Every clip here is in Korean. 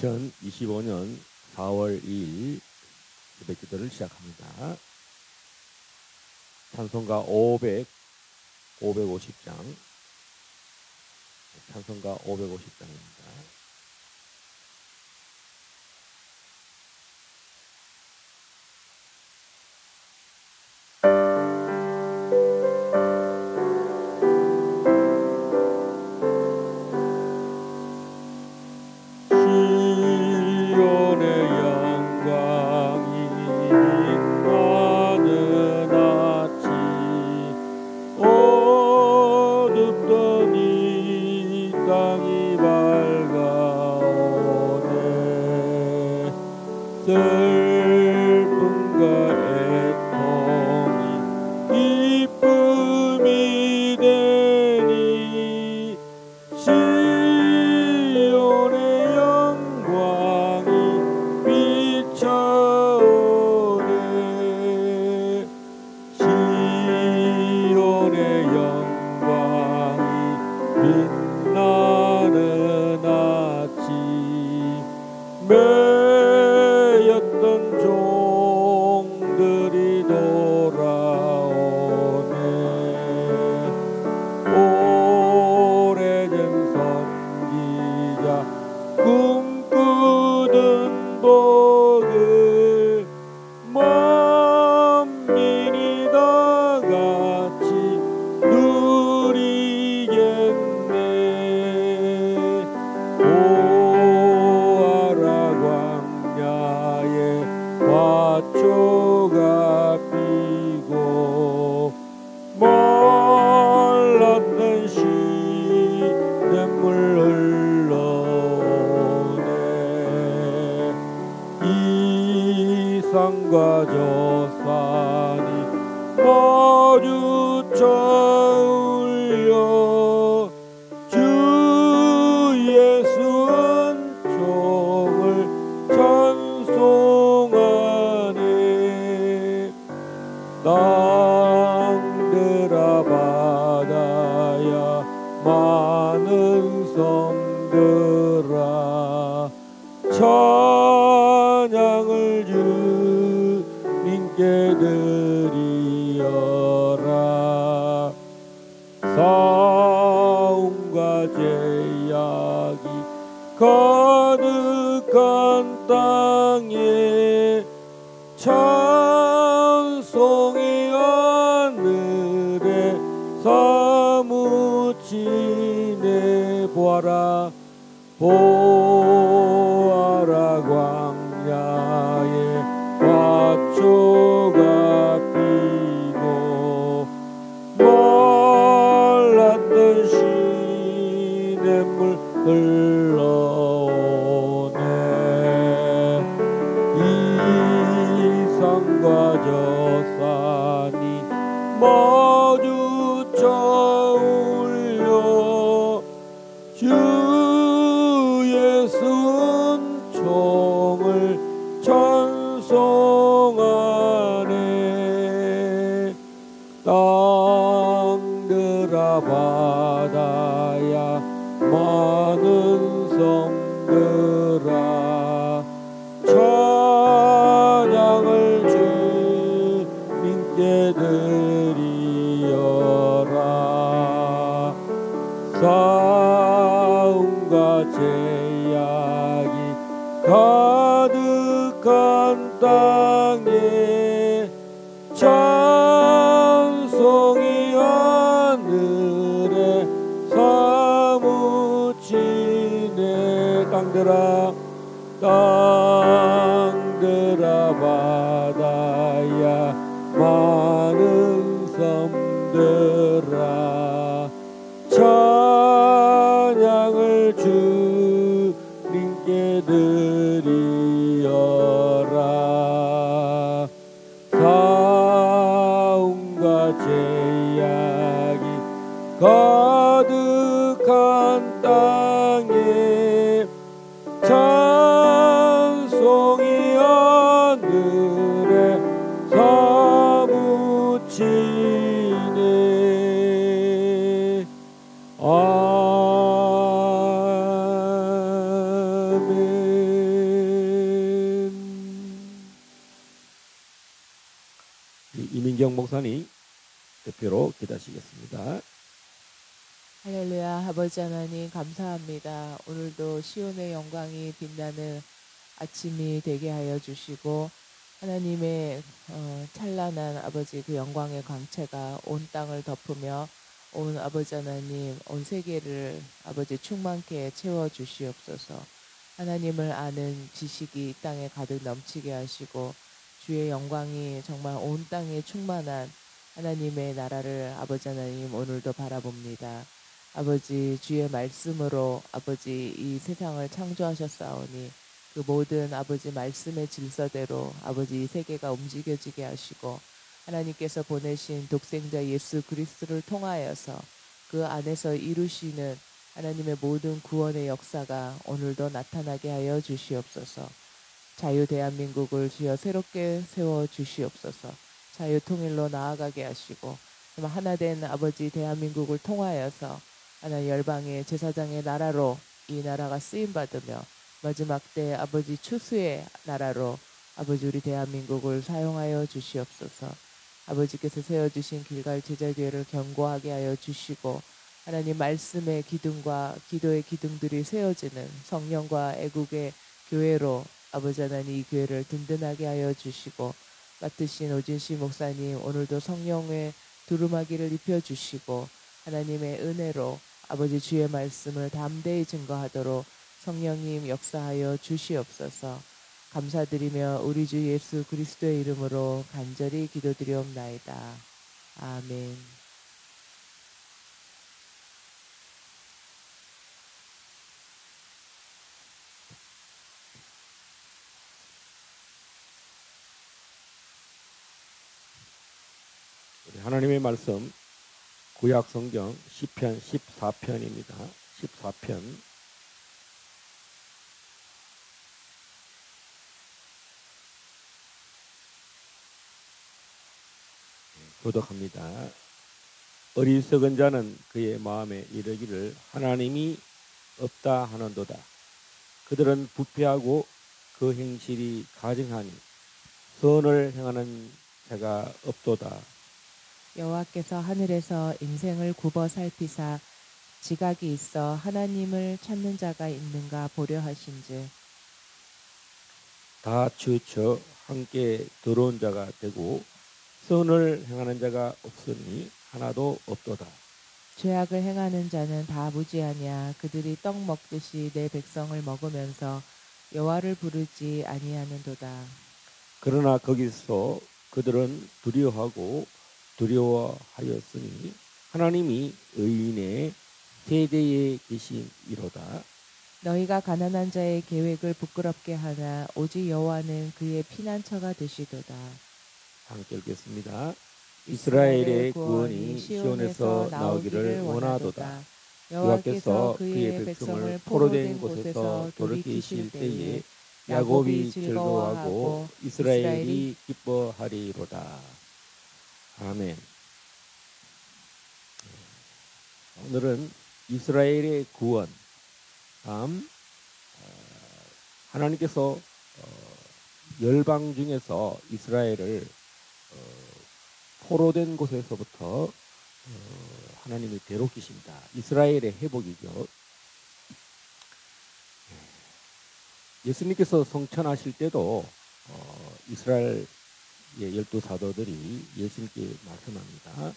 2025년 4월 2일 예배 기도를 시작합니다. 찬송가 550장, 찬송가 550장입니다. 매였던 종들이 돌아오네. 오래전 선지자 꿈꾸던 복을 만민이 다 같이 누리겠네. 화초가 피고 말랐던 시냇물 흘러오네. 이 산과 저 산이 마주쳐 울려 주 예수 은총을 찬송하네. 땅들아 바다야 많은 섬들아 찬양을 주님께 드리어라. 싸움과 제약이 가득한 땅에 찬송이 하늘에 사무치네. 보아라 보아라 광야에 화초가 피고 말랐던 시냇물 흘러오네. 이 산과 저 산이 마주쳐 울려 주 예수 은총을 찬송하네. 땅들아 바다야 많은 섬들아 찬양을 주님께 드리어라. 싸움과 제약이 가득한 땅에 찬송이 하늘에 사무치네. 땅들아 바다야 많은 섬들아 찬양을 주님께 드리어라. 싸움과 제약이 가득한 땅에 찬송이 하늘에 사무치네. 아멘. 이민경 목사님 대표로 기도하시겠습니다. 할렐루야. 아버지 하나님 감사합니다. 오늘도 시온의 영광이 빛나는 아침이 되게 하여 주시고 하나님의 찬란한 아버지 그 영광의 광채가 온 땅을 덮으며 온 아버지 하나님 온 세계를 아버지 충만케 채워 주시옵소서. 하나님을 아는 지식이 이 땅에 가득 넘치게 하시고 주의 영광이 정말 온 땅에 충만한 하나님의 나라를 아버지 하나님 오늘도 바라봅니다. 아버지 주의 말씀으로 아버지 이 세상을 창조하셨사오니 그 모든 아버지 말씀의 질서대로 아버지 이 세계가 움직여지게 하시고 하나님께서 보내신 독생자 예수 그리스도를 통하여서 그 안에서 이루시는 하나님의 모든 구원의 역사가 오늘도 나타나게 하여 주시옵소서. 자유 대한민국을 주여 새롭게 세워 주시옵소서. 자유 통일로 나아가게 하시고 하나된 아버지 대한민국을 통하여서 하나 열방의 제사장의 나라로 이 나라가 쓰임 받으며 마지막 때 아버지 추수의 나라로 아버지 우리 대한민국을 사용하여 주시옵소서. 아버지께서 세워주신 길갈 제자교회를 견고하게 하여 주시고 하나님 말씀의 기둥과 기도의 기둥들이 세워지는 성령과 애국의 교회로 아버지 하나님 이 교회를 든든하게 하여 주시고 맡으신 오진시 목사님 오늘도 성령의 두루마기를 입혀주시고 하나님의 은혜로 아버지 주의 말씀을 담대히 증거하도록 성령님 역사하여 주시옵소서. 감사드리며 우리 주 예수 그리스도의 이름으로 간절히 기도드리옵나이다. 아멘. 하나님의 말씀 구약 성경 시편 14편입니다. 14편 교독합니다. 어리석은 자는 그의 마음에 이르기를 하나님이 없다 하는도다. 그들은 부패하고 그 행실이 가증하니 선을 행하는 자가 없도다. 여호와께서 하늘에서 인생을 굽어 살피사 지각이 있어 하나님을 찾는 자가 있는가 보려 하신즉 다 치우쳐 함께 더러운 자가 되고 선을 행하는 자가 없으니 하나도 없도다. 죄악을 행하는 자는 다 무지하냐. 그들이 떡 먹듯이 내 백성을 먹으면서 여호와를 부르지 아니하는도다. 그러나 거기서 그들은 두려워하였으니 하나님이 의인의 세대에 계심이로다. 너희가 가난한 자의 계획을 부끄럽게 하나 오직 여호와는 그의 피난처가 되시도다. 함께 읽겠습니다. 이스라엘의 구원이 시온에서 나오기를 원하도다. 여호와께서 그의 백성을 포로된 곳에서 돌이키실 때에 야곱이 즐거워하고 이스라엘이 기뻐하리로다. 아멘. 오늘은 이스라엘의 구원, 다음 하나님께서 열방 중에서 이스라엘을 포로된 곳에서부터 하나님이 데려오십니다. 이스라엘의 회복이죠. 예수님께서 성천하실 때도 이스라엘의 12 사도들이 예수님께 말씀합니다.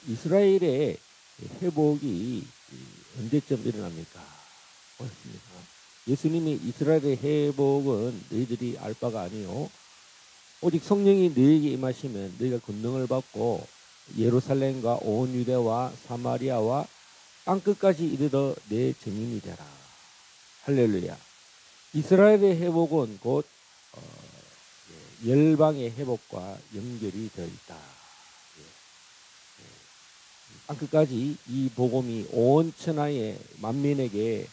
이스라엘의 회복이 언제쯤 일어납니까? 그렇습니다. 예수님이 이스라엘의 회복은 너희들이 알 바가 아니요 오직 성령이 너희에게 임하시면 너희가 권능을 받고 예루살렘과 온 유대와 사마리아와 땅끝까지 이르러 내 증인이 되라. 할렐루야. 이스라엘의 회복은 곧 열방의 회복과 연결이 되어 있다. 땅끝까지 이 복음이 온 천하의 만민에게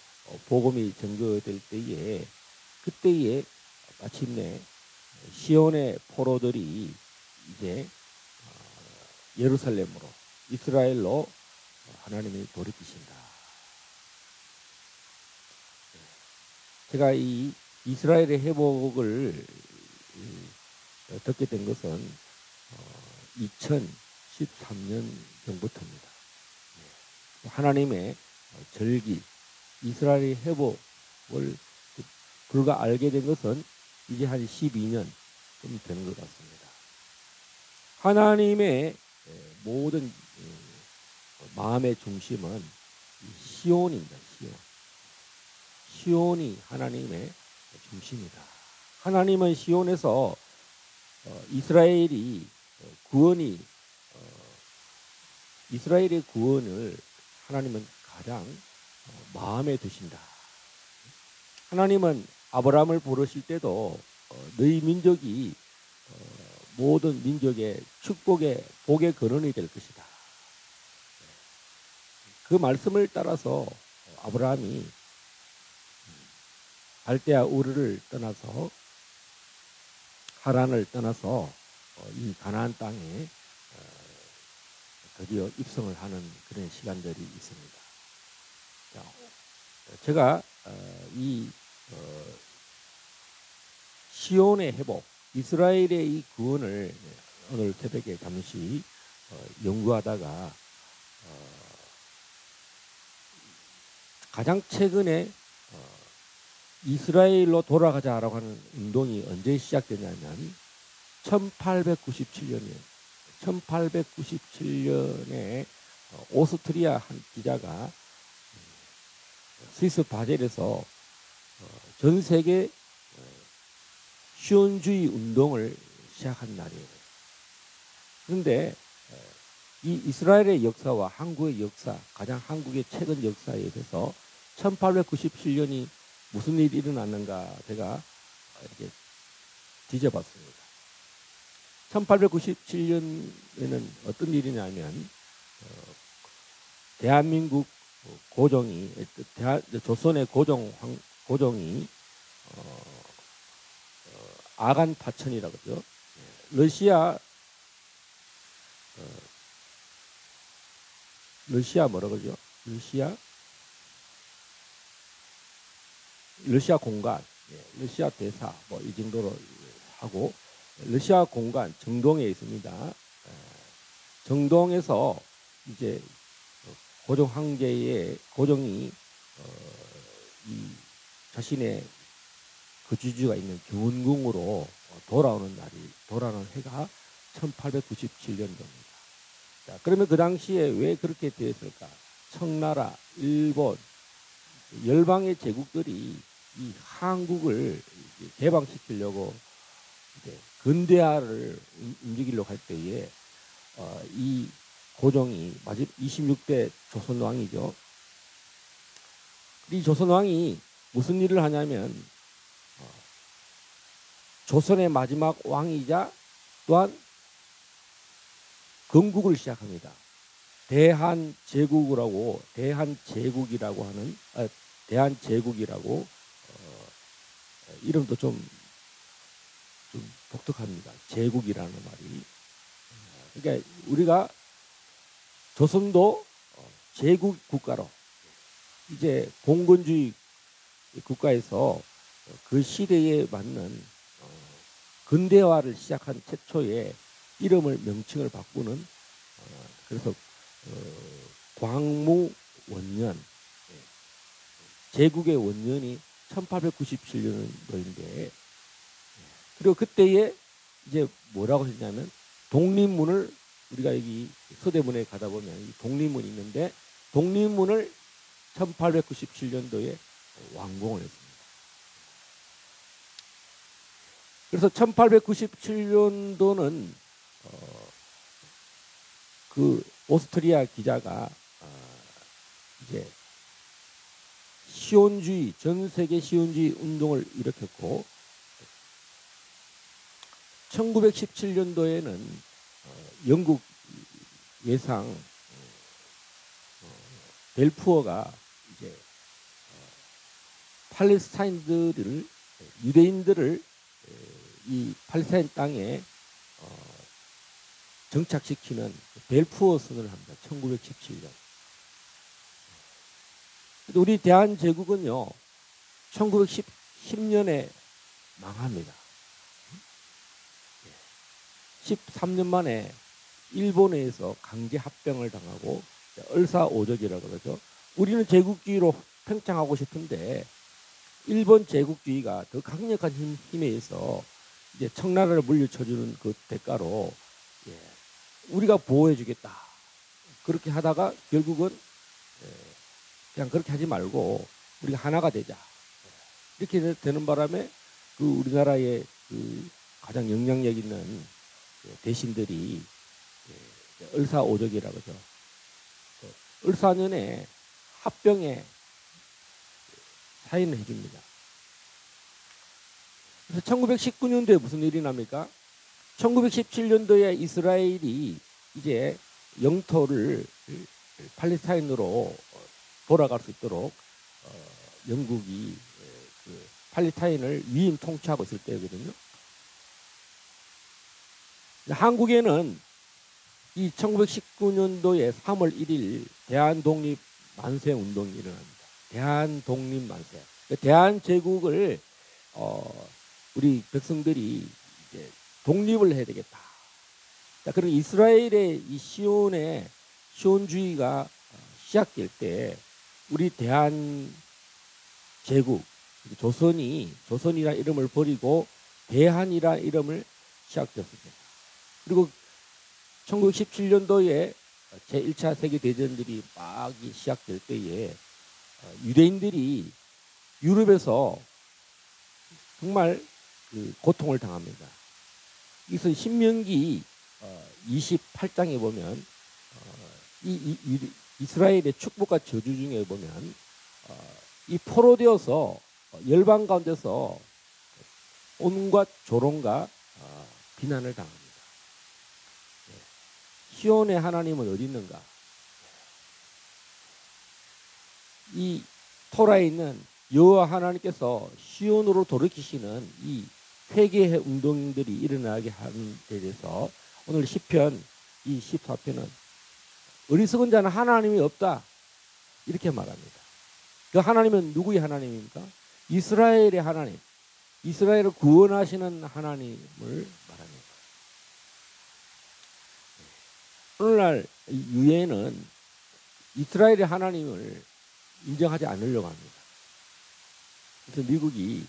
복음이 전거될 때에 그때에 마침내 시온의 포로들이 이제 예루살렘으로 이스라엘로 하나님이 돌이키신다. 제가 이 이스라엘의 회복을 듣게 된 것은 2013년경부터입니다. 하나님의 절기, 이스라엘의 회복을 불과 알게 된 것은 이제 한 12년 좀 되는 것 같습니다. 하나님의 모든 마음의 중심은 시온입니다. 시온이 하나님의 중심이다. 하나님은 시온에서 이스라엘의 구원을 하나님은 가장 마음에 드신다. 하나님은 아브라함을 부르실 때도 너희 민족이 모든 민족의 축복의 복의 근원이 될 것이다. 그 말씀을 따라서 아브라함이 갈대아 우르를 떠나서 하란을 떠나서 이 가나안 땅에 드디어 입성을 하는 그런 시간들이 있습니다. 제가 이 시온의 회복, 이스라엘의 이 구원을 오늘 새벽에 잠시 연구하다가 가장 최근에 이스라엘로 돌아가자라고 하는 운동이 언제 시작되냐면 1897년에 오스트리아 한 기자가 스위스 바젤에서 전 세계 시온주의 운동을 시작한 날이에요. 그런데 이 이스라엘의 역사와 한국의 역사, 가장 한국의 최근 역사에 대해서 1897년이 무슨 일이 일어났는가 제가 이렇게 뒤져봤습니다. 1897년에는 어떤 일이냐면 대한민국 고종이 조선의 고종이 아간 파천이라고 그러죠. 러시아 뭐라고 그러죠? 러시아 공간, 러시아 대사 뭐 이 정도로 하고 러시아 공간 정동에 있습니다. 정동에서 이제 고종 황제의 고종이 이 자신의 거주지가 있는 교원궁으로 돌아오는 해가 1897년도입니다. 자, 그러면 그 당시에 왜 그렇게 되었을까? 청나라, 일본, 열방의 제국들이 이 한국을 개방시키려고 이제 근대화를 움직이려고 할 때에 이 고종이 마지막 26대 조선왕이죠. 이 조선왕이 무슨 일을 하냐면 조선의 마지막 왕이자 또한 건국을 시작합니다. 대한제국이라고 이름도 좀 독특합니다. 제국이라는 말이. 그러니까 우리가 조선도 제국 국가로 이제 봉건주의 국가에서 그 시대에 맞는 근대화를 시작한 최초의 이름을 명칭을 바꾸는 그래서 광무원년 제국의 원년이 1897년도인데 그리고 그때에 이제 뭐라고 했냐면 독립문을 우리가 여기 서대문에 가다 보면 이 독립문이 있는데 독립문을 1897년도에 완공을 했습니다. 그래서 1897년도는 그 오스트리아 기자가 이제 시온주의 전 세계 시온주의 운동을 일으켰고 1917년도에는 영국 외상 벨푸어가 이제 팔레스타인들을 유대인들을 이 팔레스타인 땅에 정착시키는 벨푸어 선언을 합니다. 1917년. 우리 대한제국은요 1910년에 망합니다. 13년 만에 일본에서 강제 합병을 당하고 을사오적이라고 그러죠. 우리는 제국주의로 팽창하고 싶은데 일본 제국주의가 더 강력한 힘에 의해서 이제 청나라를 물리쳐주는 그 대가로 예, 우리가 보호해주겠다. 그렇게 하다가 결국은 그냥 그렇게 하지 말고 우리가 하나가 되자. 이렇게 되는 바람에 그 우리나라의 그 가장 영향력 있는 대신들이 을사오적이라고 그러죠. 을사년에 합병에 사인을 해줍니다. 그래서 1919년도에 무슨 일이 납니까? 1917년도에 이스라엘이 이제 영토를 팔레스타인으로 돌아갈 수 있도록 영국이 그 팔레스타인을 위임 통치하고 있을 때거든요. 한국에는 이 1919년도에 3월 1일 대한독립 만세 운동이 일어납니다. 대한독립 만세. 대한제국을 우리 백성들이 이제 독립을 해야 되겠다. 그런 이스라엘의 이 시온주의가 시작될 때 우리 대한제국 조선이라는 이름을 버리고 대한이라는 이름을 시작되었습니다. 그리고 1917년도에 제1차 세계대전들이 막 시작될 때에 유대인들이 유럽에서 정말 그 고통을 당합니다. 이것은 신명기 28장에 보면 이스라엘의 축복과 저주 중에 보면 이 포로되어서 열방 가운데서 온갖 조롱과 비난을 당합니다. 시온의 하나님은 어디 있는가? 이 토라에 있는 여호와 하나님께서 시온으로 돌이키시는 이 회개 운동들이 일어나게 하는 데 대해서 오늘 시편 이 14편은 어리석은 자는 하나님이 없다 이렇게 말합니다. 그 하나님은 누구의 하나님입니까? 이스라엘의 하나님, 이스라엘을 구원하시는 하나님을 말합니다. 오늘날 유엔은 이스라엘의 하나님을 인정하지 않으려고 합니다. 그래서 미국이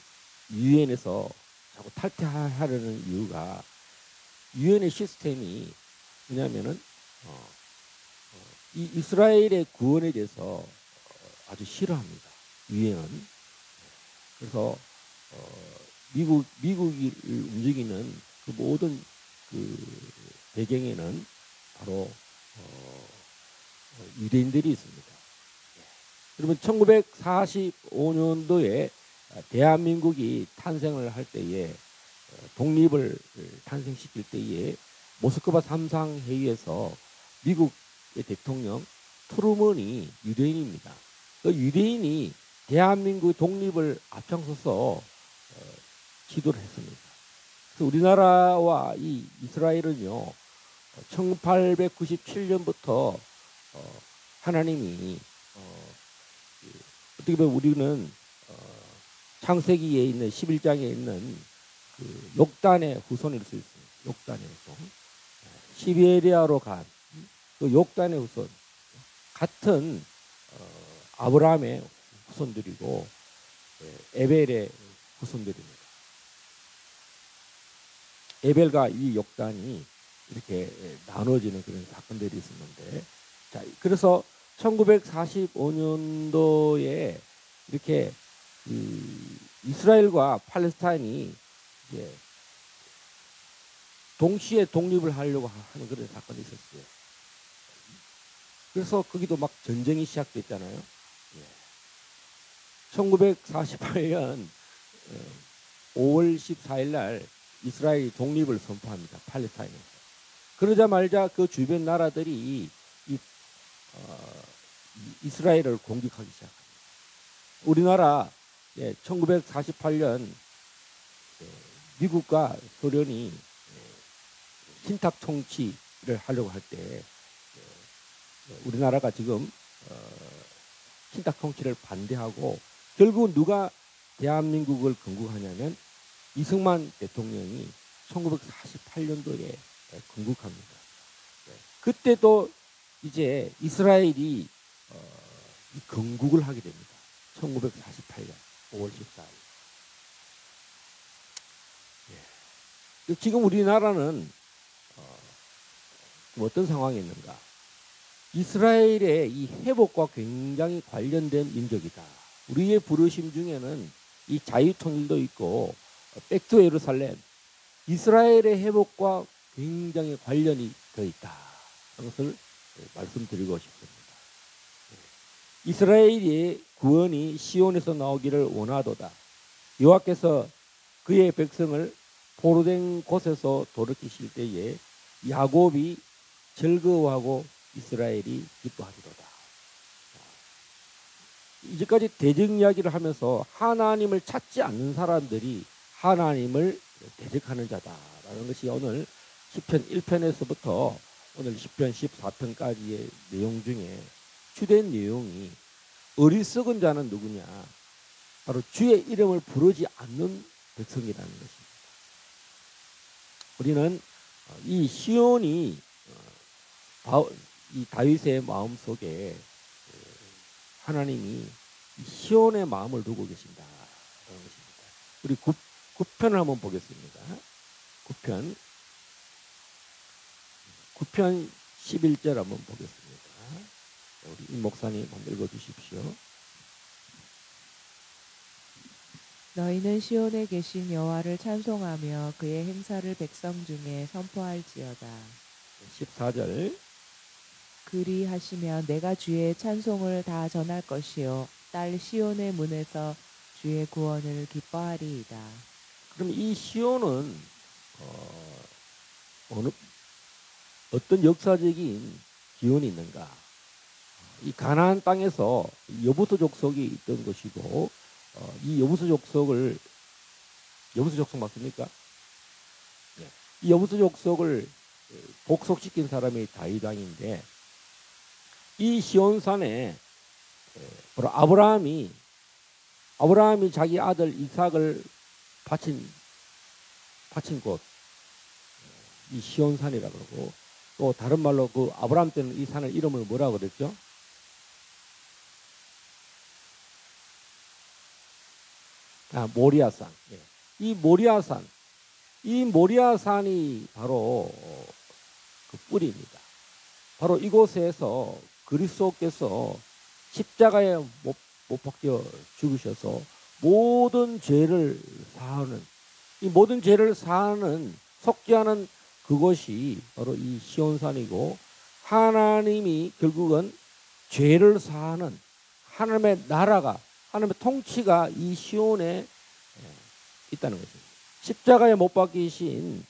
유엔에서 자꾸 탈퇴하려는 이유가 유엔의 시스템이 뭐냐면은 이 이스라엘의 구원에 대해서 아주 싫어합니다. 유엔은. 그래서 미국이 움직이는 그 모든 그 배경에는 바로 유대인들이 있습니다. 여러분 1945년도에 대한민국이 탄생을 할 때에 독립을 탄생시킬 때에 모스크바 삼상회의에서 미국의 대통령 트루먼이 유대인입니다. 그 유대인이 대한민국의 독립을 앞장서서 지도를 했습니다. 그래서 우리나라와 이 이스라엘은요 1897년부터 하나님이 어떻게 보면 우리는 창세기에 있는 11장에 있는 그 욕단의 후손일 수 있습니다. 욕단의 후손. 시베리아로 간 그 욕단의 후손. 같은 아브라함의 후손들이고 에벨의 후손들입니다. 에벨과 이 욕단이 이렇게 나눠지는 그런 사건들이 있었는데, 자, 그래서 1945년도에 이렇게 이스라엘과 팔레스타인이 이제 동시에 독립을 하려고 하는 그런 사건이 있었어요. 그래서 거기도 막 전쟁이 시작됐잖아요. 1948년 5월 14일 날 이스라엘이 독립을 선포합니다. 팔레스타인에서. 그러자마자 그 주변 나라들이 이스라엘을 공격하기 시작합니다. 우리나라 1948년 미국과 소련이 신탁 통치를 하려고 할 때 우리나라가 지금 신탁 통치를 반대하고 결국은 누가 대한민국을 건국하냐면 이승만 대통령이 1948년도에 건국합니다. 그때도 이제 이스라엘이 건국을 하게 됩니다. 1948년 5월 14일. 지금 우리나라는 어떤 상황이 있는가? 이스라엘의 이 회복과 굉장히 관련된 민족이다. 우리의 부르심 중에는 이 자유통일도 있고 백투 예루살렘, 이스라엘의 회복과 굉장히 관련이 되어 있다. 하는 것을 말씀드리고 싶습니다. 이스라엘의 구원이 시온에서 나오기를 원하도다. 여호와께서 그의 백성을 포로된 곳에서 돌이키실 때에 야곱이 즐거워하고 이스라엘이 기뻐하리로다. 이제까지 대적 이야기를 하면서 하나님을 찾지 않는 사람들이 하나님을 대적하는 자다라는 것이 오늘 시편 1편에서부터 오늘 시편 14편까지의 내용 중에 주된 내용이 어리석은 자는 누구냐? 바로 주의 이름을 부르지 않는 백성이라는 것입니다. 우리는 이 시온이 이 다윗의 마음 속에 하나님이 시온의 마음을 두고 계신다라는 것입니다. 우리 9편을 한번 보겠습니다. 9편 11절 한번 보겠습니다. 우리 임 목사님 한번 읽어주십시오. 너희는 시온에 계신 여호와를 찬송하며 그의 행사를 백성 중에 선포할지어다. 14절. 그리하시면 내가 주의 찬송을 다 전할 것이요 딸 시온의 문에서 주의 구원을 기뻐하리이다. 그럼 이 시온은 어떤 역사적인 기원이 있는가? 이 가나안 땅에서 여부수 족속이 있던 것이고 이 여부수 족속을 여부수 족속 맞습니까? 네. 이 여부수 족속을 복속시킨 사람이 다윗 왕인데 이 시온산에 바로 아브라함이 자기 아들 이삭을 바친 곳 이 시온산이라고 그러고 또 다른 말로 그 아브라함 때는 이 산을 이름을 뭐라고 그랬죠? 모리아산. 이 모리아산이 바로 그 뿌리입니다. 바로 이곳에서 그리스도께서 십자가에 못 박혀 죽으셔서 모든 죄를 사하는 이 모든 죄를 사하는 속죄하는 그것이 바로 이 시온산이고 하나님이 결국은 죄를 사하는 하나님의 나라가 하나님의 통치가 이 시온에 있다는 것입니다. 십자가에 못 박히신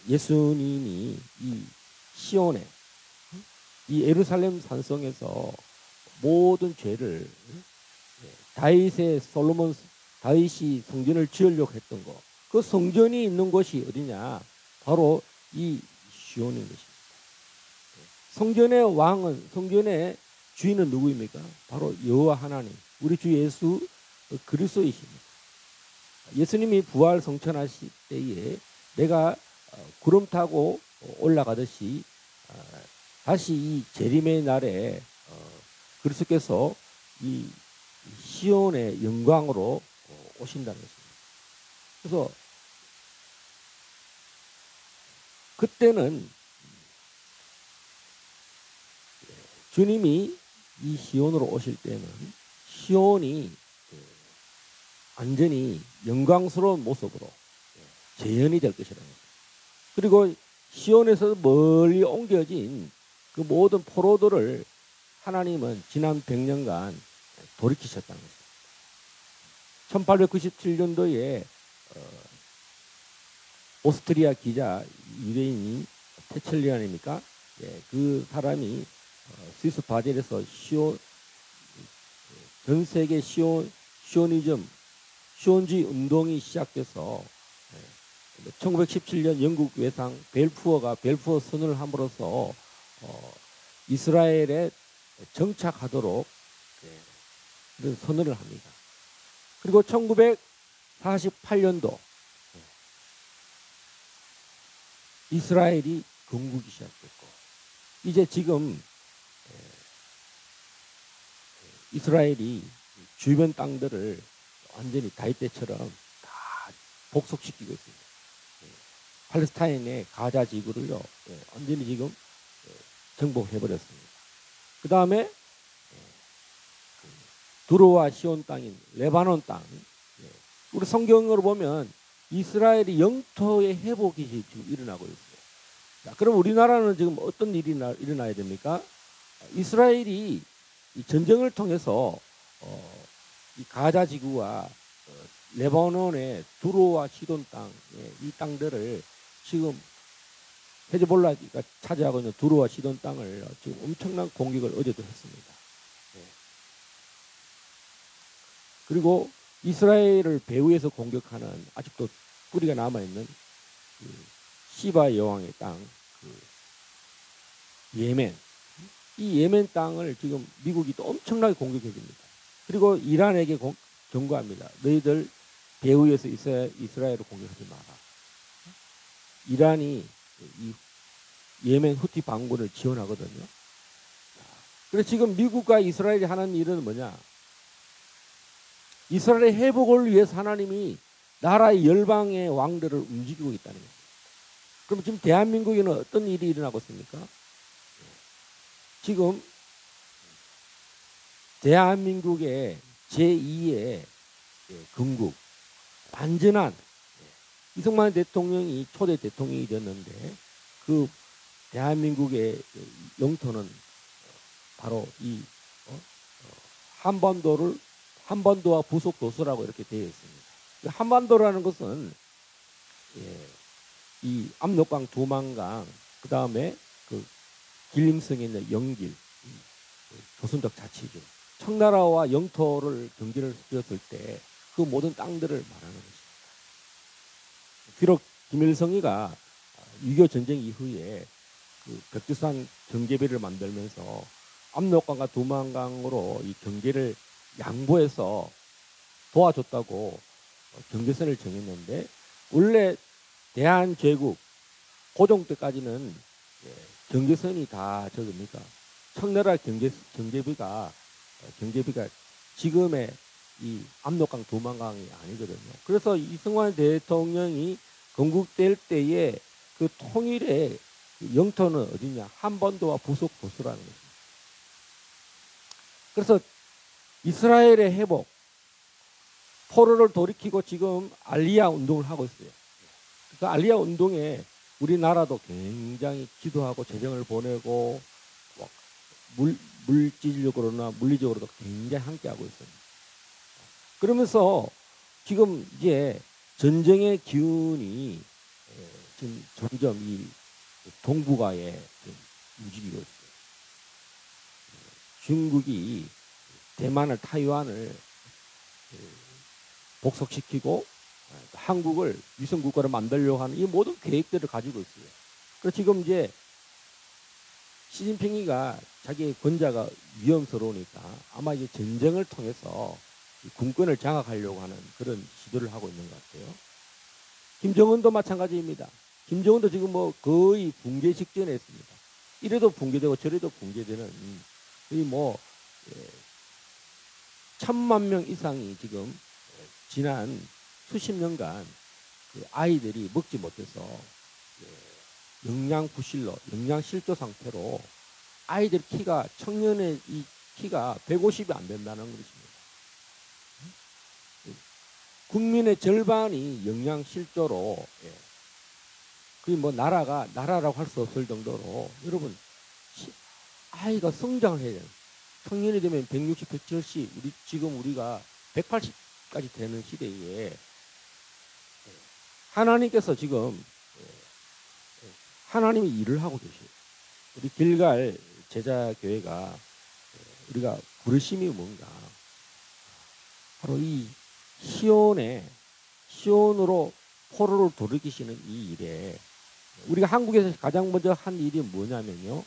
예수님이 이 시온에 이 예루살렘 산성에서 모든 죄를 다윗이 성전을 지으려고 했던 것, 그 성전이 있는 곳이 어디냐? 바로 이 시온인 것입니다. 성전의 왕은 성전의 주인은 누구입니까? 바로 여호와 하나님, 우리 주 예수 그리스도이십니다. 예수님이 부활 성천하실 때에 내가 구름 타고 올라가듯이 다시 이 재림의 날에 그리스도께서 이 시온의 영광으로 오신다는 것입니다. 그래서 그때는 주님이 이 시온으로 오실 때는 시온이 완전히 영광스러운 모습으로 재현이 될 것이라는 것입니다. 그리고 시온에서 멀리 옮겨진 그 모든 포로들을 하나님은 지난 100년간 돌이키셨다는 것입니다. 1897년도에 오스트리아 기자 유대인인 테첼리안입니까? 그 사람이 스위스 바젤에서 전 세계 시오니즘, 시온주의 운동이 시작돼서 1917년 영국 외상 벨푸어 선언을 함으로써 이스라엘에 정착하도록 그런 선언을 합니다. 그리고 1948년도 이스라엘이 건국이 시작됐고 이제 지금 이스라엘이 주변 땅들을 완전히 다윗 때처럼 다 복속시키고 있습니다. 팔레스타인의 가자 지구를요 완전히 지금 정복해버렸습니다. 그 다음에 두로와 시온 땅인 레바논 땅, 우리 성경으로 보면 이스라엘이 영토의 회복이 지금 일어나고 있어요. 자, 그럼 우리나라는 지금 어떤 일이 일어나야 됩니까? 이스라엘이 이 전쟁을 통해서 이 가자 지구와 레바논의 두로와 시돈 땅, 이 땅들을 지금 헤즈볼라가 차지하고 있는 두로와 시돈 땅을 지금 엄청난 공격을 어제도 했습니다. 그리고 이스라엘을 배후에서 공격하는 아직도 뿌리가 남아있는 그 시바 여왕의 땅, 그 예멘. 이 예멘 땅을 지금 미국이 또 엄청나게 공격해 줍니다. 그리고 이란에게 경고합니다. 너희들 배후에서 이스라엘을 공격하지 마라. 이란이 이 예멘 후티 반군을 지원하거든요. 그래서 지금 미국과 이스라엘이 하는 일은 뭐냐? 이스라엘의 회복을 위해서 하나님이 나라의 열방의 왕들을 움직이고 있다는 거예요. 그럼 지금 대한민국에는 어떤 일이 일어나고 있습니까? 지금 대한민국의 제2의 건국, 완전한 이승만 대통령이 초대 대통령이 됐는데 그 대한민국의 영토는 바로 이 한반도와 부속 도서라고 이렇게 되어 있습니다. 한반도라는 것은 이 압록강, 두만강, 그 다음에 그 길림성에 있는 영길, 조선족 자치주, 청나라와 영토를 경계를 지었을 때 그 모든 땅들을 말하는 것입니다. 비록 김일성이가 6.25 전쟁 이후에 그 백두산 경계비를 만들면서 압록강과 두만강으로 이 경계를 양보해서 도와줬다고 경계선을 정했는데 원래 대한제국 고종 때까지는 경계선이 다 저겁니까? 청나라 경계비가 지금의 이 압록강 두만강이 아니거든요. 그래서 이승만 대통령이 건국될 때에 그 통일의 영토는 어디냐? 한반도와 부속 도서라는 것입니다. 그래서 이스라엘의 회복, 포로를 돌이키고 지금 알리야 운동을 하고 있어요. 그 알리야 운동에 우리나라도 굉장히 기도하고 재정을 보내고 물질적으로나 물리적으로도 굉장히 함께하고 있습니다. 그러면서 지금 이제 전쟁의 기운이 지금 점점 이 동북아에 움직이고 있어요. 중국이 대만을 타이완을 복속시키고 한국을 위성국가로 만들려고 하는 이 모든 계획들을 가지고 있어요. 그래서 지금 이제 시진핑이가 자기의 권자가 위험스러우니까 아마 이제 전쟁을 통해서 군권을 장악하려고 하는 그런 시도를 하고 있는 것 같아요. 김정은도 마찬가지입니다. 김정은도 지금 뭐 거의 붕괴 직전에 있습니다. 이래도 붕괴되고 저래도 붕괴되는 이 1,000만 명 이상이 지금 지난 수십 년간 그 아이들이 먹지 못해서 영양 부실로 영양 실조 상태로 아이들 키가 청년의 이 키가 150이 안 된다는 것입니다. 국민의 절반이 영양 실조로 그게 뭐 나라라고 할 수 없을 정도로 여러분 아이가 성장을 해야 돼요. 청년이 되면 160, 170 지금 우리가 180까지 되는 시대에 하나님께서 지금 하나님이 일을 하고 계셔요. 우리 길갈 제자교회가 우리가 부르심이 뭔가 바로 이 시온으로 포로를 돌이키시는 이 일에 우리가 한국에서 가장 먼저 한 일이 뭐냐면요.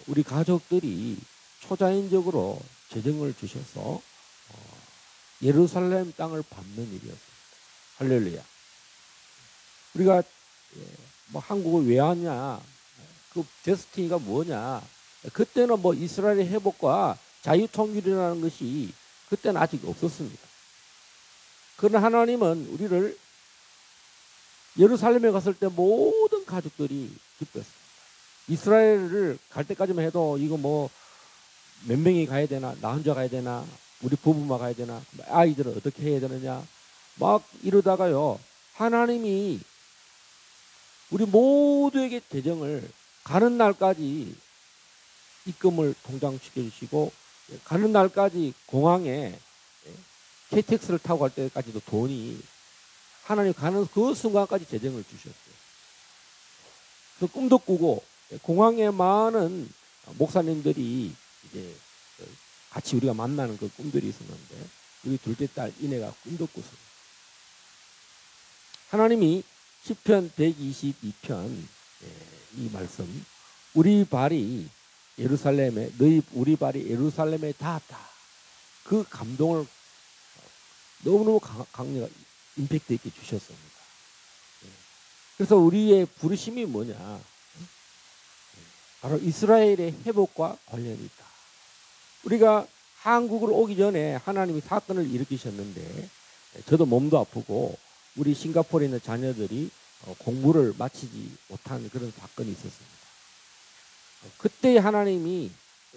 우리 가족들이 초자연적으로 재정을 주셔서 예루살렘 땅을 밟는 일이었습니다. 할렐루야. 우리가 뭐 한국을 왜 왔냐? 그 데스티니가 뭐냐? 그때는 뭐 이스라엘의 회복과 자유통일이라는 것이 그때는 아직 없었습니다. 그러나 하나님은 우리를 예루살렘에 갔을 때 모든 가족들이 기뻤습니다. 이스라엘을 갈 때까지만 해도 이거 뭐 몇 명이 가야 되나, 나 혼자 가야 되나, 우리 부부만 가야 되나, 아이들은 어떻게 해야 되느냐 막 이러다가요, 하나님이 우리 모두에게 재정을 가는 날까지 입금을 통장시켜 주시고, 가는 날까지 공항에 KTX를 타고 갈 때까지도 돈이, 하나님 가는 그 순간까지 재정을 주셨어요. 그 꿈도 꾸고, 공항에 많은 목사님들이 이제 같이 우리가 만나는 그 꿈들이 있었는데, 우리 둘째 딸 이내가 꿈도 꿨어요. 하나님이 시편 122편 이 말씀, 우리 발이 예루살렘에, 우리 발이 예루살렘에 닿았다, 그 감동을 너무너무 강력 임팩트 있게 주셨습니다. 그래서 우리의 부르심이 뭐냐? 바로 이스라엘의 회복과 관련이 있다. 우리가 한국으로 오기 전에 하나님이 사건을 일으키셨는데, 저도 몸도 아프고 우리 싱가포르에 있는 자녀들이 공부를 마치지 못한 그런 사건이 있었습니다. 그때 하나님이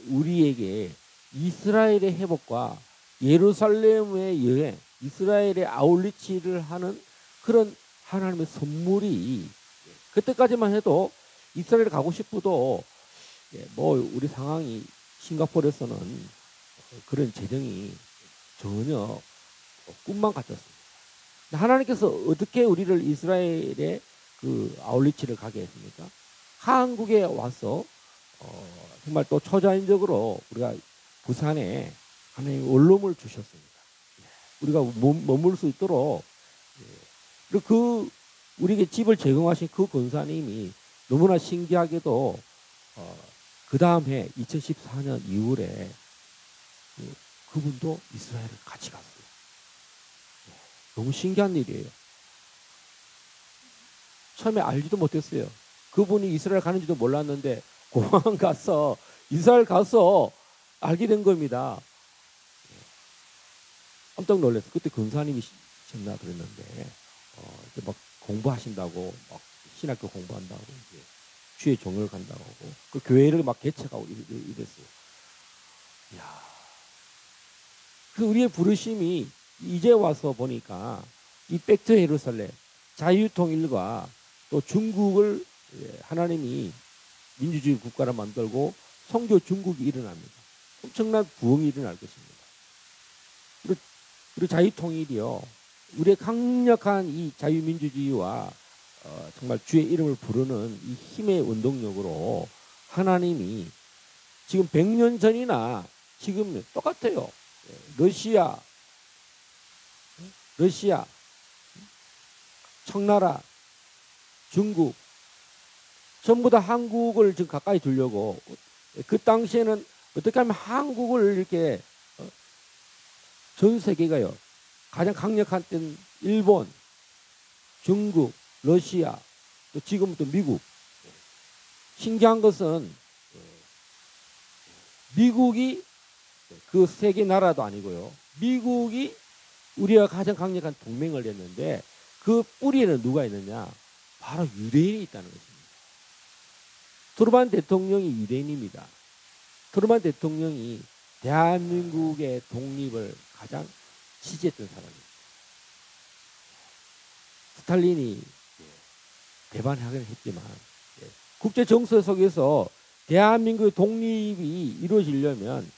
우리에게 이스라엘의 회복과 예루살렘의 여행, 이스라엘의 아울리치를 하는 그런 하나님의 선물이, 그때까지만 해도 이스라엘 가고 싶어도 뭐 우리 상황이 싱가포르에서는 그런 재정이 전혀 꿈만 같았습니다. 하나님께서 어떻게 우리를 이스라엘의 그 아울리치를 가게 했습니까? 한국에 와서 정말 또 초자연적으로 우리가 부산에 하나님 원룸을 주셨습니다. 우리가 머물 수 있도록. 그리고 그 우리에게 집을 제공하신 그 권사님이 너무나 신기하게도 그 다음 해 2014년 2월에 그분도 이스라엘을 같이 갔어요. 너무 신기한 일이에요. 처음에 알지도 못했어요. 그분이 이스라엘 가는지도 몰랐는데 공항 가서 이스라엘 가서 알게 된 겁니다. 깜짝 놀랐어요. 그때 권사님이셨나 그랬는데 이제 막 공부하신다고, 막 신학교 공부한다고, 이제 주의 종을 간다고 하고, 그 교회를 막 개척하고 이랬어요. 이야. 그래서 우리의 부르심이 이제 와서 보니까 이 백투 예루살렘, 자유통일과 또 중국을 하나님이 민주주의 국가를 만들고 선교 중국이 일어납니다. 엄청난 부흥이 일어날 것입니다. 그리고 자유통일이요, 우리의 강력한 이 자유민주주의와 정말 주의 이름을 부르는 이 힘의 원동력으로 하나님이 지금 100년 전이나 지금 똑같아요. 러시아, 청나라, 중국 전부 다 한국을 지금 가까이 두려고, 그 당시에는 어떻게 하면 한국을 이렇게 전 세계가요, 가장 강력한 때는 일본, 중국, 러시아, 또 지금은 또 미국. 신기한 것은 미국이 그 세계 나라도 아니고요, 미국이 우리가 가장 강력한 동맹을 했는데 그 뿌리에는 누가 있느냐? 바로 유대인이 있다는 것입니다. 트루만 대통령이 유대인입니다. 트루만 대통령이 대한민국의 독립을 가장 지지했던 사람입니다. 스탈린이 배반하긴 했지만 국제 정서 속에서 대한민국의 독립이 이루어지려면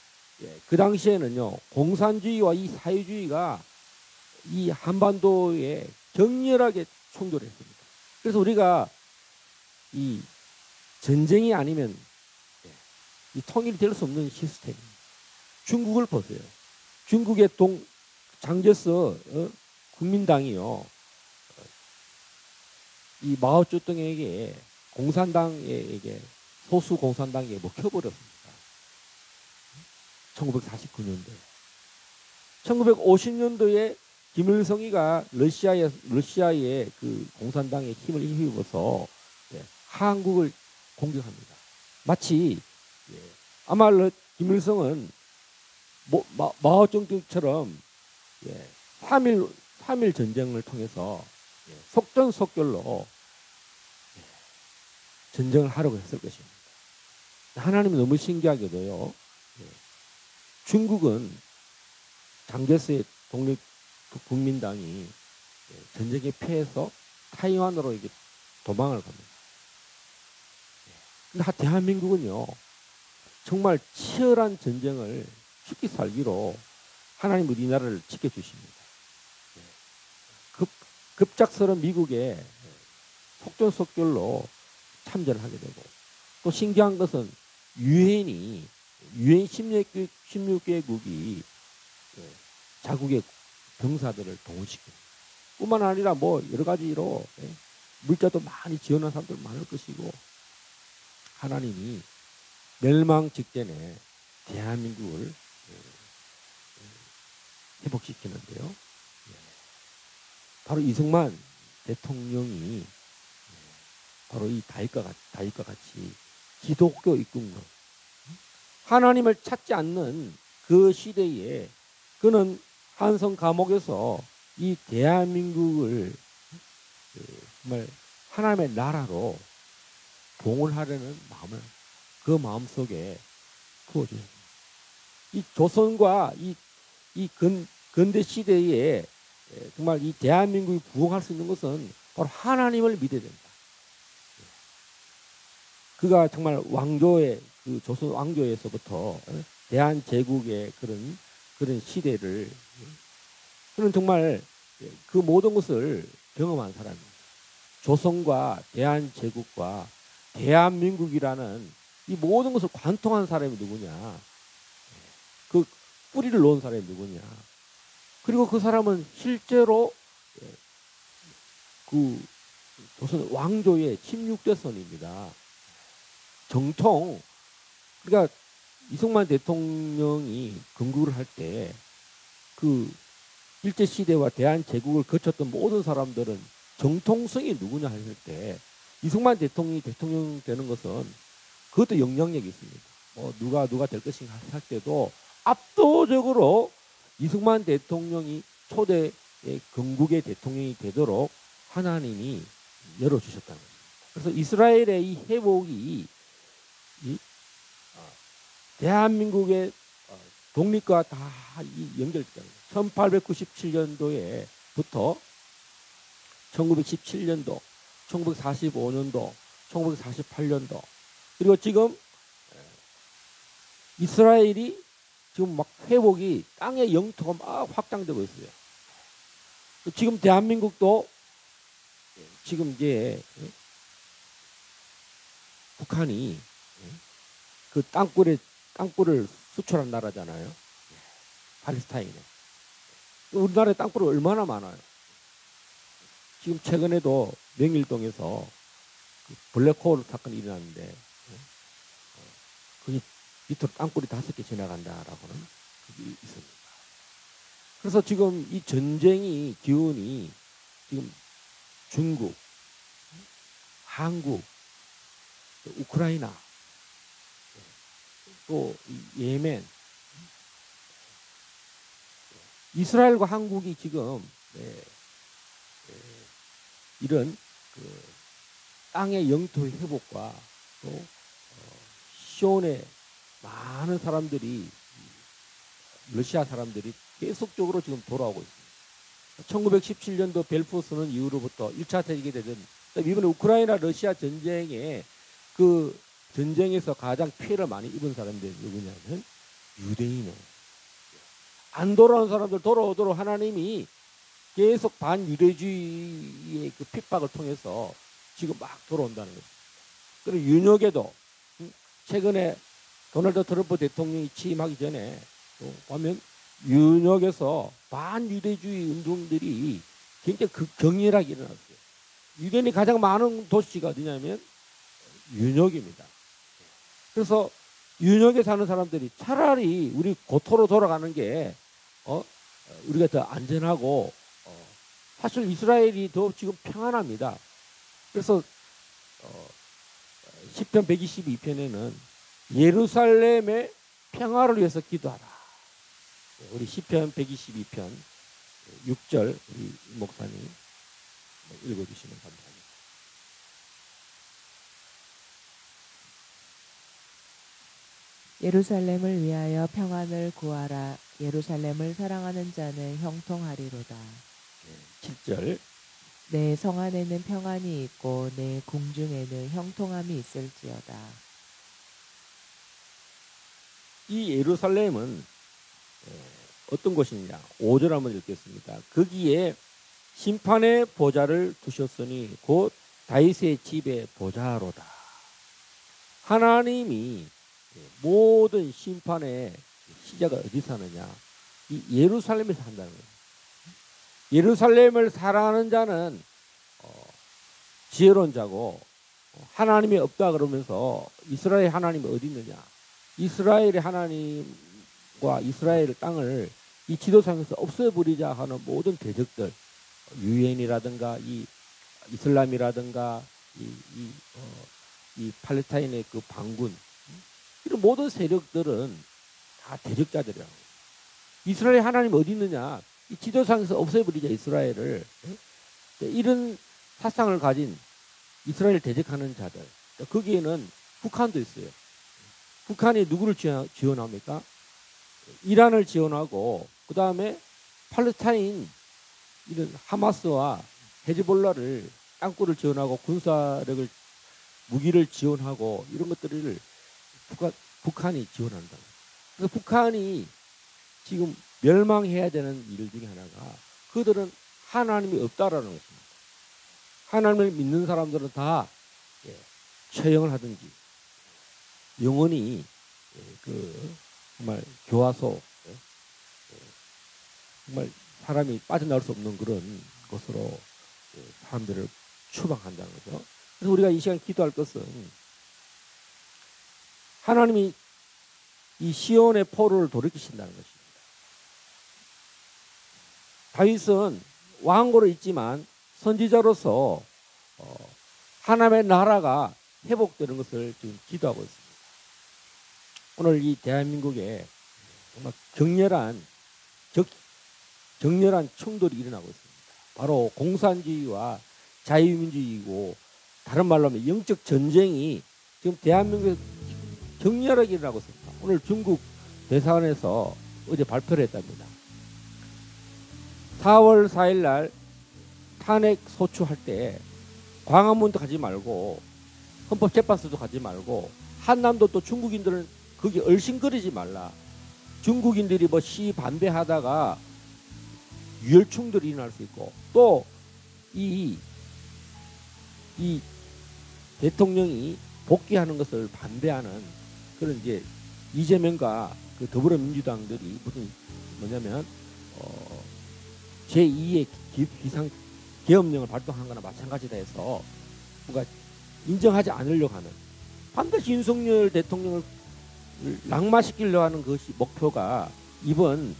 그 당시에는요, 공산주의와 이 사회주의가 이 한반도에 격렬하게 충돌했습니다. 그래서 우리가 이 전쟁이 아니면 이 통일이 될 수 없는 시스템입니다. 중국을 보세요. 중국의 장제스 국민당이요, 이 마오쩌둥에게, 공산당에게, 소수 공산당에게 먹혀버렸습니다. 1949년도에. 1950년도에 김일성이가 러시아의 그 공산당에 힘을 힘입어서 한국을 공격합니다. 마치 아마 김일성은 마오쩌둥처럼 3일 전쟁을 통해서 속전속결로 전쟁을 하려고 했을 것입니다. 하나님이 너무 신기하게도요. 중국은 장개스의 독립국민당이 전쟁에 패해서 타이완으로 이게 도망을 갑니다. 근데 대한민국은요. 정말 치열한 전쟁을 죽기 살기로 하나님 우리나라를 지켜주십니다. 급작스러운 미국의 속전속결로 참전을 하게 되고 또 신기한 것은 유엔 16개국이 자국의 병사들을 동원시킵니다. 뿐만 아니라 뭐 여러 가지로 물자도 많이 지원한 사람들 많을 것이고 하나님이 멸망 직전에 대한민국을 회복시키는데요. 바로 이승만 대통령이 바로 이 다윗과 같이 기독교 입국론 하나님을 찾지 않는 그 시대에 그는 한성 감옥에서 이 대한민국을 정말 하나님의 나라로 봉헌하려는 마음을 그 마음속에 부어주셨습니다. 이 조선과 이 근대 시대에 정말 이 대한민국이 부흥할 수 있는 것은 바로 하나님을 믿어야 된다. 그가 정말 왕조의 그 조선 왕조에서부터 대한제국의 그런 시대를 그는 정말 그 모든 것을 경험한 사람입니다. 조선과 대한제국과 대한민국이라는 이 모든 것을 관통한 사람이 누구냐? 그 뿌리를 놓은 사람이 누구냐? 그리고 그 사람은 실제로 그 조선 왕조의 16대선입니다. 정통 그러니까 이승만 대통령이 건국을 할 때 그 일제 시대와 대한제국을 거쳤던 모든 사람들은 정통성이 누구냐 했을 때 이승만 대통령이 대통령 되는 것은 그것도 영향력이 있습니다. 뭐 누가 될 것인가 할 때도 압도적으로 이승만 대통령이 초대 건국의 대통령이 되도록 하나님이 열어주셨다는 것입니다. 그래서 이스라엘의 이 회복이 대한민국의 독립과 다 연결되는 1897년도에부터 1917년도, 1945년도, 1948년도 그리고 지금 이스라엘이 지금 막 회복이 땅의 영토가 막 확장되고 있어요. 지금 대한민국도 지금 이제 북한이 그 땅굴을 수출한 나라잖아요. 팔레스타인에. 우리나라에 땅굴이 얼마나 많아요. 지금 최근에도 명일동에서 그 블랙홀 사건이 일어났는데 그게 밑으로 땅굴이 5개 지나간다라고는 그게 있습니다. 그래서 지금 이 전쟁이 기운이 지금 중국, 한국, 우크라이나, 또 예멘, 이스라엘과 한국이 지금 이런 그 땅의 영토 회복과 또 시온에 많은 사람들이 러시아 사람들이 계속적으로 지금 돌아오고 있습니다. 1917년도 벨포스는 이후로부터 1차 세계대전 이번에 우크라이나 러시아 전쟁에 그 전쟁에서 가장 피해를 많이 입은 사람들이 누구냐면 유대인이에요. 안 돌아오는 사람들 돌아오도록 하나님이 계속 반유대주의의 그 핍박을 통해서 지금 막 돌아온다는 거죠. 그리고 윤역에도 최근에 도널드 트럼프 대통령이 취임하기 전에 보면 윤역에서 반유대주의 운동들이 굉장히 격렬하게 일어났어요. 유대인이 가장 많은 도시가 어디냐면 윤역입니다. 그래서 윤역에 사는 사람들이 차라리 우리 고토로 돌아가는 게 우리가 더 안전하고 사실 이스라엘이 더 지금 평안합니다. 그래서 시편 122편에는 예루살렘의 평화를 위해서 기도하라. 우리 시편 122편 6절 우리 목사님 읽어주시면 감사합니다. 예루살렘을 위하여 평안을 구하라. 예루살렘을 사랑하는 자는 형통하리로다. 7절 내 성 안에는 평안이 있고 내 궁중에는 형통함이 있을지어다. 이 예루살렘은 어떤 곳이냐? 5절 한번 읽겠습니다. 거기에 심판의 보좌를 두셨으니 곧 다윗의 집의 보좌로다. 하나님이 모든 심판의 시작을 어디서 하느냐? 이 예루살렘에서 한다는 거예요. 예루살렘을 사랑하는 자는 지혜로운 자고 하나님이 없다 그러면서 이스라엘 하나님이 어디 있느냐? 이스라엘의 하나님과 이스라엘 땅을 이 지도상에서 없애버리자 하는 모든 대적들, 유엔이라든가 이 이슬람이라든가 이 팔레스타인의 그 반군, 이런 모든 세력들은 다 대적자들이라고. 이스라엘 하나님 어디 있느냐? 이 지도상에서 없애버리자 이스라엘을. 이런 사상을 가진 이스라엘 대적하는 자들. 거기에는 북한도 있어요. 북한이 누구를 지원합니까? 이란을 지원하고 그 다음에 팔레스타인 이런 하마스와 헤즈볼라를 땅굴을 지원하고 군사력을 무기를 지원하고 이런 것들을 북한이 지원한다. 그래서 북한이 지금 멸망해야 되는 일 중에 하나가 그들은 하나님이 없다라는 것입니다. 하나님을 믿는 사람들은 다 처형을 하든지 영원히 그 정말 교화소 정말 사람이 빠져나올 수 없는 그런 것으로 사람들을 추방한다는 거죠. 그래서 우리가 이 시간 기도할 것은 하나님이 이 시온의 포로를 돌이키신다는 것입니다. 다윗은 왕으로 있지만 선지자로서 하나님의 나라가 회복되는 것을 지금 기도하고 있습니다. 오늘 이 대한민국에 정말 격렬한 충돌이 일어나고 있습니다. 바로 공산주의와 자유민주주의고 다른 말로 하면 영적 전쟁이 지금 대한민국에 격렬하게 일어나고 있습니다. 오늘 중국 대사관에서 어제 발표를 했답니다. 4월 4일 날 탄핵 소추할 때 광화문도 가지 말고 헌법재판소도 가지 말고 한남도 또 중국인들은 거기 얼씬거리지 말라. 중국인들이 뭐 시 반대하다가 유혈 충돌이 일어날 수 있고 또 이 대통령이 복귀하는 것을 반대하는 그런 이제 이재명과 그 더불어민주당들이 무슨 뭐냐면 제2의 비상계엄령을 발동한 거나 마찬가지다 해서 뭔가 인정하지 않으려고 하는 반드시 윤석열 대통령을 낙마시키려고 하는 것이 목표가 이번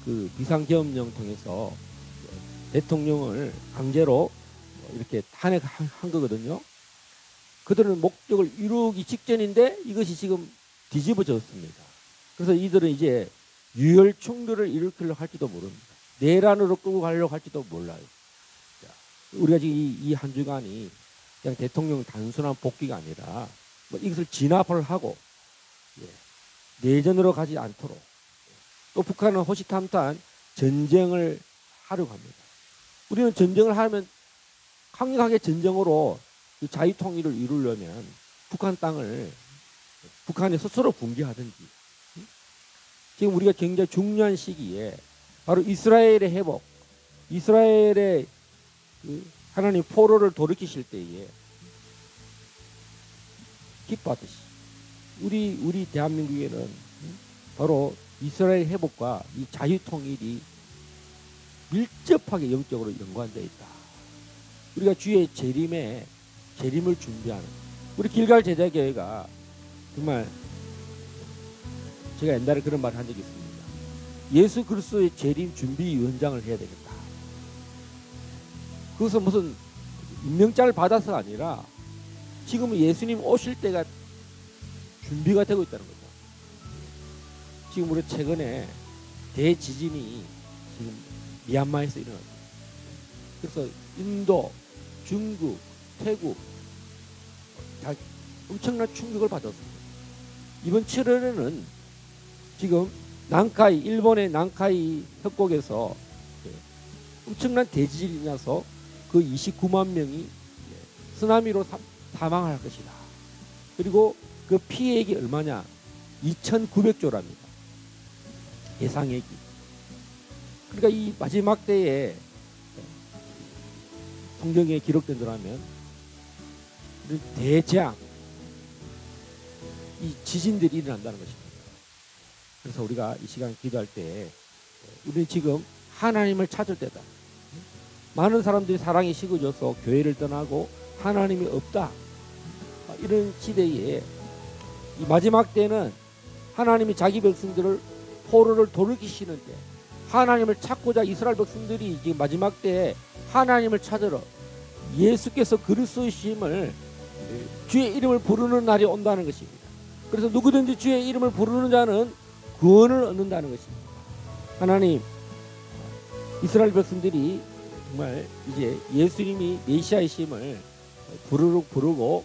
그 비상계엄령 통해서 대통령을 강제로 이렇게 탄핵한 거거든요. 그들은 목적을 이루기 직전인데 이것이 지금 뒤집어졌습니다. 그래서 이들은 이제 유혈 충돌을 일으키려고 할지도 모릅니다. 내란으로 끌고 가려고 할지도 몰라요. 우리가 지금 이 한 주간이 그냥 대통령 단순한 복귀가 아니라 뭐 이것을 진압을 하고 내전으로 가지 않도록 또 북한은 호시탐탐 전쟁을 하려고 합니다. 우리는 전쟁을 하면 강력하게 전쟁으로 자유통일을 이루려면 북한 땅을 북한이 스스로 붕괴하든지 지금 우리가 굉장히 중요한 시기에 바로 이스라엘의 회복, 이스라엘의 그 하나님 포로를 돌이키실 때에 기뻐하듯이 우리 대한민국에는 바로 이스라엘 회복과 이 자유통일이 밀접하게 영적으로 연관되어 있다. 우리가 주의 재림을 준비하는 우리 길갈 제자교회가 정말 제가 옛날에 그런 말을 한 적이 있습니다. 예수 그리스도의 재림 준비 위원장을 해야 되겠다. 그것은 무슨 임명장을 받아서가 아니라 지금 예수님 오실 때가 준비가 되고 있다는 거죠. 지금 우리 최근에 대지진이 지금 미얀마에서 일어났어요. 그래서 인도, 중국, 태국 다 엄청난 충격을 받았습니다. 이번 7월에는 지금 난카이, 일본의 난카이 협곡에서 엄청난 대지진이 나서 그 29만 명이 쓰나미로 사망할 것이다. 그리고 그 피해액이 얼마냐? 2,900조랍니다. 예상액이. 그러니까 이 마지막 때에 성경에 기록된 대로라면 대재앙, 이 지진들이 일어난다는 것입니다. 그래서 우리가 이 시간 기도할 때 우리는 지금 하나님을 찾을 때다. 많은 사람들이 사랑이 식어져서 교회를 떠나고 하나님이 없다. 이런 시대에 이 마지막 때는 하나님이 자기 백성들을 포로를 돌이키시는 때, 하나님을 찾고자 이스라엘 백성들이 지금 마지막 때에 하나님을 찾으러 예수께서 그리스도이심을 주의 이름을 부르는 날이 온다는 것입니다. 그래서 누구든지 주의 이름을 부르는 자는 구원을 얻는다는 것입니다. 하나님, 이스라엘 백성들이 정말 이제 예수님이 메시아이심을 부르고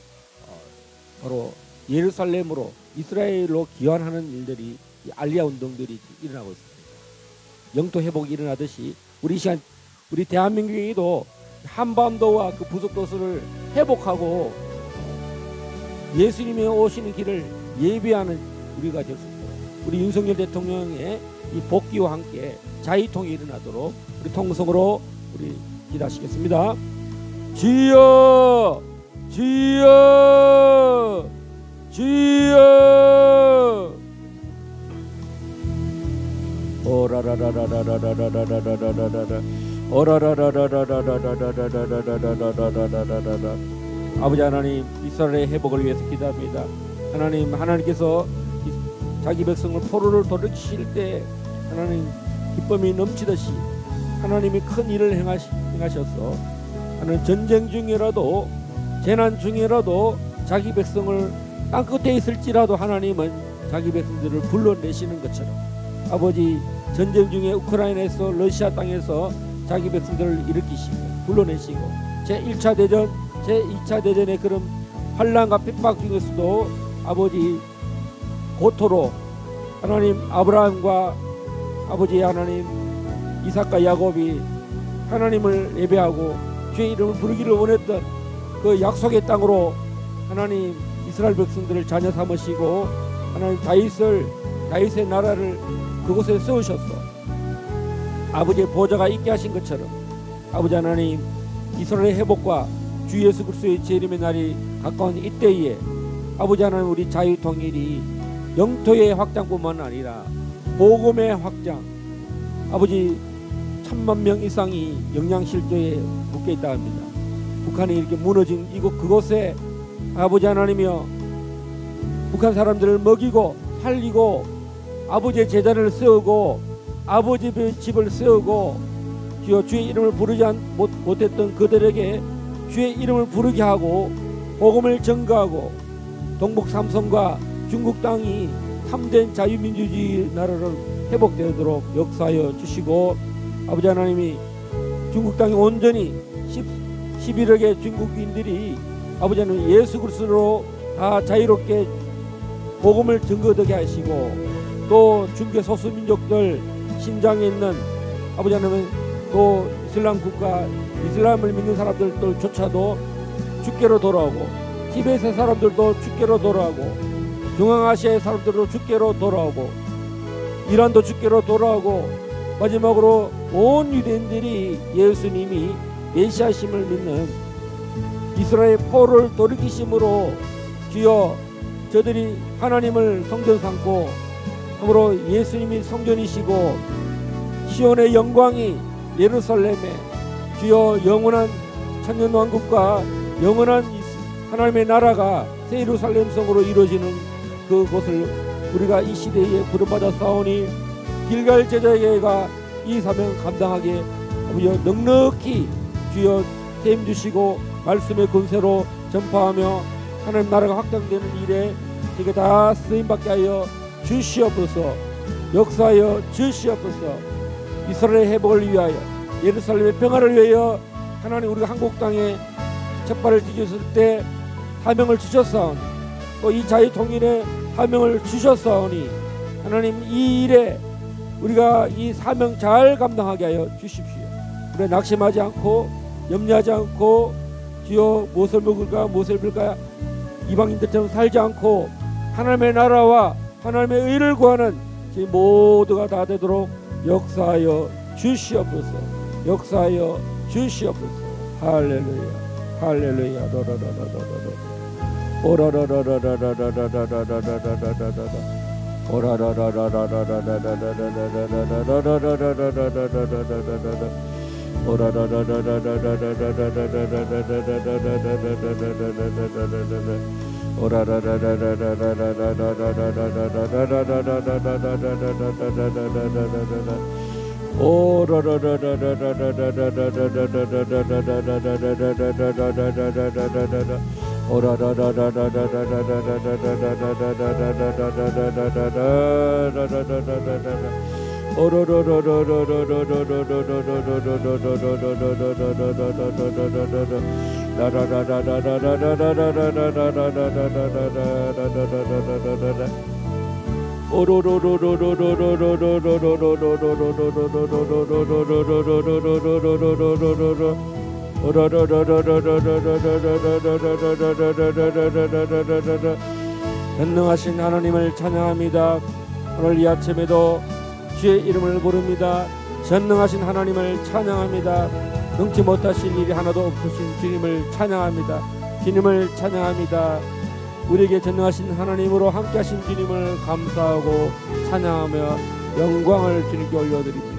바로 예루살렘으로 이스라엘로 귀환하는 일들이, 알리아 운동들이 일어나고 있습니다. 영토 회복이 일어나듯이 우리 시간, 우리 대한민국에도 한반도와 그 부속도서를 회복하고 예수님이 오시는 길을 예비하는 우리가 될 수 있도록, 우리 윤석열 대통령의 이 복귀와 함께 자유통일이 일어나도록 우리 통성으로 우리 기도하시겠습니다. 주여, 주여, 주여. 오라라라라라라라라라라라라라 오라라라라라라라라라라라라라라라라라. 아버지 하나님, 이스라엘의 회복을 위해서 기도합니다. 하나님, 하나님께서 자기 백성을 포로를 돌이키실 때 하나님 기쁨이 넘치듯이 하나님이 큰 일을 행하셔서 하나님 전쟁 중이라도 재난 중이라도 자기 백성을 땅끝에 있을지라도 하나님은 자기 백성들을 불러내시는 것처럼 아버지 전쟁 중에 우크라이나에서 러시아 땅에서 자기 백성들을 일으키시고 불러내시고 제1차 대전, 제2차 대전의 그런 환난과 핍박 중에서도 아버지 고토로 하나님 아브라함과 아버지 하나님 이삭과 야곱이 하나님을 예배하고 주의 이름을 부르기를 원했던 그 약속의 땅으로 하나님 이스라엘 백성들을 자녀 삼으시고 하나님 다윗의 나라를 그곳에 세우셨어. 아버지의 보좌가 있게 하신 것처럼 아버지 하나님 이스라엘의 회복과 주 예수 그리스도의 재림의 날이 가까운 이때에 아버지 하나님 우리 자유통일이 영토의 확장뿐만 아니라 복음의 확장, 아버지 1,000만 명 이상이 영양실조에 묶여 있다 합니다. 북한이 이렇게 무너진 이곳 그곳에 아버지 하나님이여 북한 사람들을 먹이고 살리고 아버지의 제자를 세우고 아버지의 집을 세우고 주여 주의 이름을 부르지 못했던 그들에게 주의 이름을 부르게 하고 복음을 전가하고 동북 삼성과 중국 땅이 참된 자유민주주의 나라를 회복되도록 역사하여 주시고 아버지 하나님이 중국 땅이 온전히 11억의 중국인들이 아버지 하나님 예수 그리스도로 다 자유롭게 복음을 증거되게 하시고 또 중계 소수민족들 신장에 있는 아버지 하나님 또 이슬람 국가 이슬람을 믿는 사람들조차도 주께로 돌아오고 티베트의 사람들도 주께로 돌아오고 중앙아시아의 사람들도 주께로 돌아오고 이란도 주께로 돌아오고 마지막으로 온 유대인들이 예수님이 메시아심을 믿는 이스라엘 포로를 돌이키심으로 주여 저들이 하나님을 성전 삼고 참으로 예수님이 성전이시고 시온의 영광이 예루살렘에 주여 영원한 천년왕국과 영원한 하나님의 나라가 새 예루살렘 성으로 이루어지는 그곳을 우리가 이 시대에 부름받아 싸우니 길갈 제자에게가 이 사명 감당하게 아버지여 넉넉히 주여 힘 주시고 말씀의 권세로 전파하며 하나님 나라가 확장되는 일에 제게 다 쓰임받게 하여 주시옵소서. 역사하여 주시옵소서. 이스라엘의 회복을 위하여, 예루살렘의 평화를 위하여 하나님, 우리가 한국 땅에 첫 발을 디뎠을 때 사명을 주셨사오니, 또 이 자유 통일의 사명을 주셨사오니, 하나님 이 일에 우리가 이 사명 잘 감당하게 하여 주십시오. 우리가 낙심하지 않고 염려하지 않고 주여 무엇을 먹을까 무엇을 입을까 이방인들처럼 살지 않고 하나님의 나라와 하나님의 의를 구하는 저희 모두가 다 되도록 역사하여 주시옵소서. 역사하여 주시옵소서. 할렐루야, 할렐루야. 전능하신 하나님을 찬양합니다. 오늘 이 아침에도 주의 이름을 부릅니다. 전능하신 하나님을 찬양합니다. 능치 못하신 일이 하나도 없으신 주님을 찬양합니다. 주님을 찬양합니다. 우리에게 전능하신 하나님으로 함께하신 주님을 감사하고 찬양하며 영광을 주님께 올려드립니다.